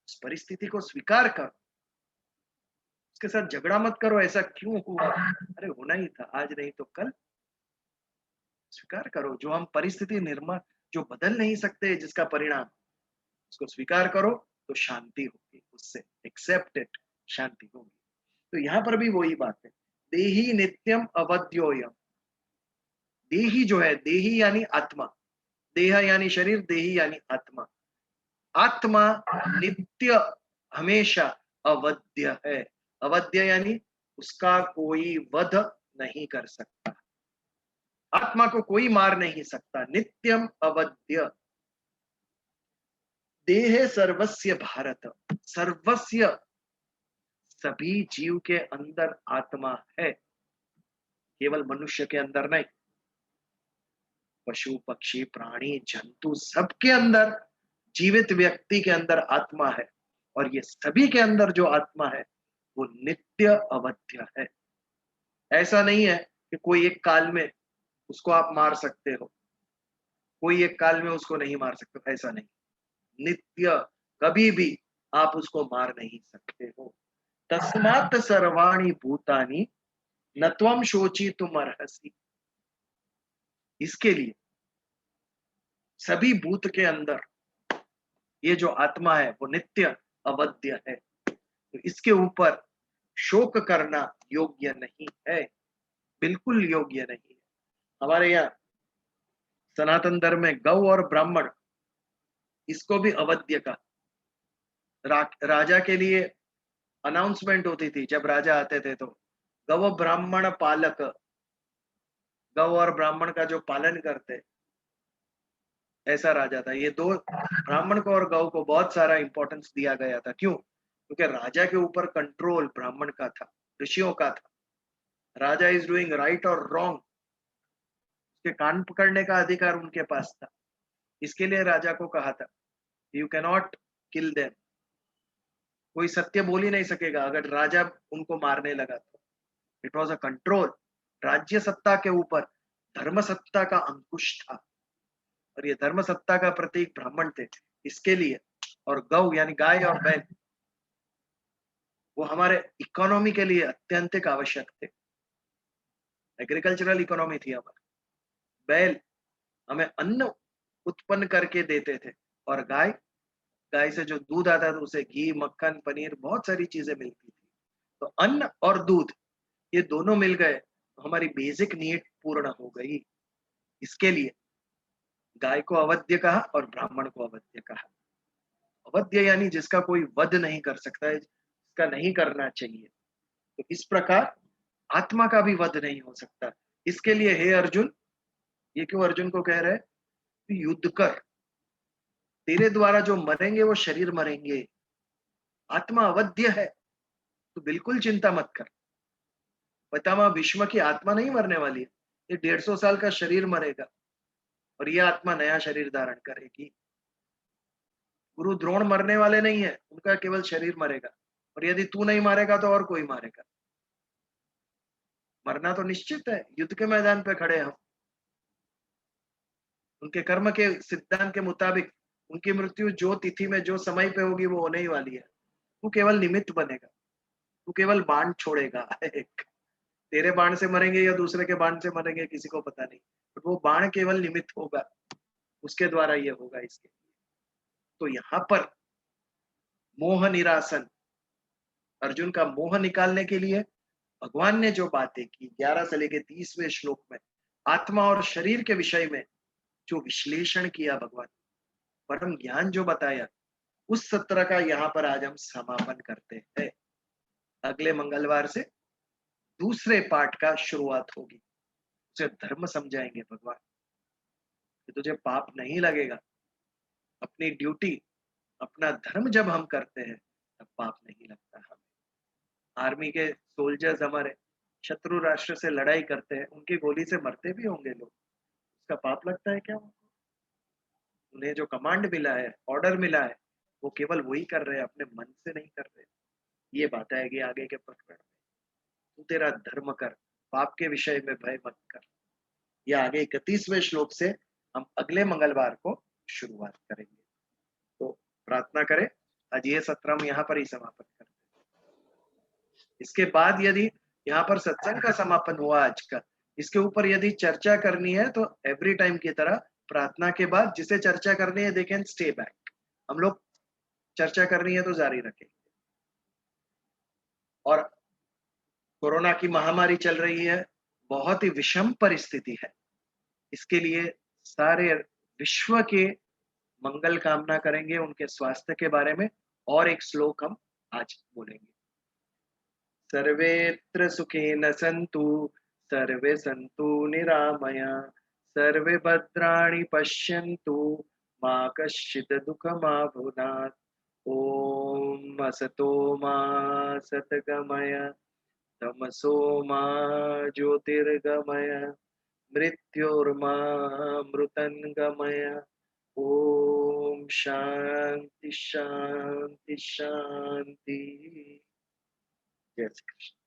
उस परिस्थिति को स्वीकार करो, उसके साथ झगड़ा मत करो। ऐसा क्यों हुआ? अरे होना ही था, आज नहीं तो कल। स्वीकार करो जो हम परिस्थिति निर्माण जो बदल नहीं सकते, जिसका परिणाम, उसको स्वीकार करो तो शांति होगी, उससे एक्सेप्ट इट, शांति होगी। तो यहाँ पर भी वही बात है, देही नित्यम अवध्योयम। देही जो है, देही यानी आत्मा, देह यानी शरीर, देही यानी आत्मा। आत्मा नित्य हमेशा अवध्य है। अवध्य यानी उसका कोई वध नहीं कर सकता, आत्मा को कोई मार नहीं सकता। नित्यम अवध्य। देहे सर्वस्य भारत, सर्वस्य सभी जीव के अंदर आत्मा है, केवल मनुष्य के अंदर नहीं। पशु पक्षी प्राणी जंतु सबके अंदर, जीवित व्यक्ति के अंदर आत्मा है। और ये सभी के अंदर जो आत्मा है वो नित्य अवध्य है। ऐसा नहीं है कि कोई एक काल में उसको आप मार सकते हो, कोई एक काल में उसको नहीं मार सकते, ऐसा नहीं। नित्य, कभी भी आप उसको मार नहीं सकते हो। तस्मात् सर्वाणि भूतानि न त्वं शोचितुम् अर्हसि। इसके लिए सभी भूत के अंदर ये जो आत्मा है वो नित्य अवध्य है, तो इसके ऊपर शोक करना योग्य नहीं है, बिल्कुल योग्य नहीं है। हमारे यहाँ सनातन धर्म में गौ और ब्राह्मण, इसको भी अवध्य का। राजा के लिए अनाउंसमेंट होती थी जब राजा आते थे, तो गौ ब्राह्मण पालक, गौ और ब्राह्मण का जो पालन करते, ऐसा राजा था। ये दो, ब्राह्मण को और गौ को बहुत सारा इंपॉर्टेंस दिया गया था। क्यों? क्योंकि राजा के ऊपर कंट्रोल ब्राह्मण का था, ऋषियों का था। राजा इज डूइंग राइट और रॉन्ग, उसके कान पकड़ने का अधिकार उनके पास था। इसके लिए राजा को कहा था you can not kill them. कोई सत्य बोल ही नहीं सकेगा अगर राजा उनको मारने लगा तो। It was a control. राज्य सत्ता के ऊपर धर्म सत्ता का अंकुश था, और ये धर्म सत्ता का प्रतीक ब्राह्मण थे। इसके लिए, और गौ यानी गाय और बैल, वो हमारे इकोनॉमी के लिए अत्यंत आवश्यक थे। एग्रीकल्चरल इकोनॉमी थी हमारी। बैल हमें अन्न उत्पन्न करके देते थे, और गाय, गाय से जो दूध आता था उसे घी, मक्खन, पनीर, बहुत सारी चीजें मिलती थी। तो अन्न और दूध ये दोनों मिल गए तो हमारी बेसिक नीड पूर्ण हो गई। इसके लिए गाय को अवध्य कहा और ब्राह्मण को अवध्य कहा। अवध्य यानी जिसका कोई वध नहीं कर सकता है, जिसका नहीं करना चाहिए। तो इस प्रकार आत्मा का भी वध नहीं हो सकता। इसके लिए हे अर्जुन, ये क्यों अर्जुन को कह रहे हैं? तो युद्ध कर, तेरे द्वारा जो मरेंगे वो शरीर मरेंगे। आत्मा अवध्य है तो बिल्कुल चिंता मत कर। पितामह भीष्म की आत्मा नहीं मरने वाली है, ये 150 साल का शरीर मरेगा और ये आत्मा नया शरीर धारण करेगी। गुरु द्रोण मरने वाले नहीं है, उनका केवल शरीर मरेगा, और यदि तू नहीं मारेगा तो और कोई मारेगा। मरना तो निश्चित है, युद्ध के मैदान पे खड़े हम। उनके कर्म के सिद्धांत के मुताबिक उनकी मृत्यु जो तिथि में जो समय पे होगी वो होने ही वाली है। तू केवल निमित्त बनेगा, तू केवल बाण छोड़ेगा। तेरे बाण से मरेंगे या दूसरे के बाण से मरेंगे किसी को पता नहीं, तो वो बाण केवल निमित्त होगा, उसके द्वारा ये होगा। इसके तो यहाँ पर मोह निरासन, अर्जुन का मोह निकालने के लिए भगवान ने जो बातें की 11 से लेके 30वें श्लोक में आत्मा और शरीर के विषय में जो विश्लेषण किया भगवान, परम ज्ञान जो बताया, उस सत्र का यहाँ पर आज हम समापन करते हैं। अगले मंगलवार से दूसरे पाठ का शुरुआत होगी। उसे धर्म समझाएंगे भगवान कि तुझे पाप नहीं लगेगा, अपनी ड्यूटी अपना धर्म जब हम करते हैं तब पाप नहीं लगता हमें। आर्मी के सोल्जर्स हमारे शत्रु राष्ट्र से लड़ाई करते हैं, उनकी गोली से मरते भी होंगे लोग, उसका पाप लगता है क्या उनको? उन्हें जो कमांड मिला है, ऑर्डर मिला है, वो केवल वही कर रहे हैं, अपने मन से नहीं कर रहे। ये बात आएगी आगे के प्रकरण में। तू तेरा धर्म कर, पाप के विषय में भय मत कर। ये आगे 31वें श्लोक से हम अगले मंगलवार को शुरुआत करेंगे। तो प्रार्थना करें, आज ये सत्र हम यहाँ पर ही समापन करते हैं। इसके बाद यदि यहाँ पर सत्संग का समापन हुआ आज का, इसके ऊपर यदि चर्चा करनी है तो एवरी टाइम की तरह प्रार्थना के बाद जिसे चर्चा करनी है दे कैन स्टे बैक। हम लोग चर्चा करनी है तो जारी रखेंगे। और कोरोना की महामारी चल रही है, बहुत ही विषम परिस्थिति है। इसके लिए सारे विश्व के मंगल कामना करेंगे, उनके स्वास्थ्य के बारे में। और एक श्लोक हम आज बोलेंगे, सर्वेत्र सुखेन सन्तु सर्वे सन्तु निरामया सर्वे भद्राणि पश्यन्तु मा कश्चित् दुःखमाप्नुयात्। ॐ असतो मा सद्गमय तमसो मा ज्योतिर्गमय मृत्योर्मा मृतङ्गमय। ॐ शान्ति शान्ति शान्ति। जय श्री कृष्ण।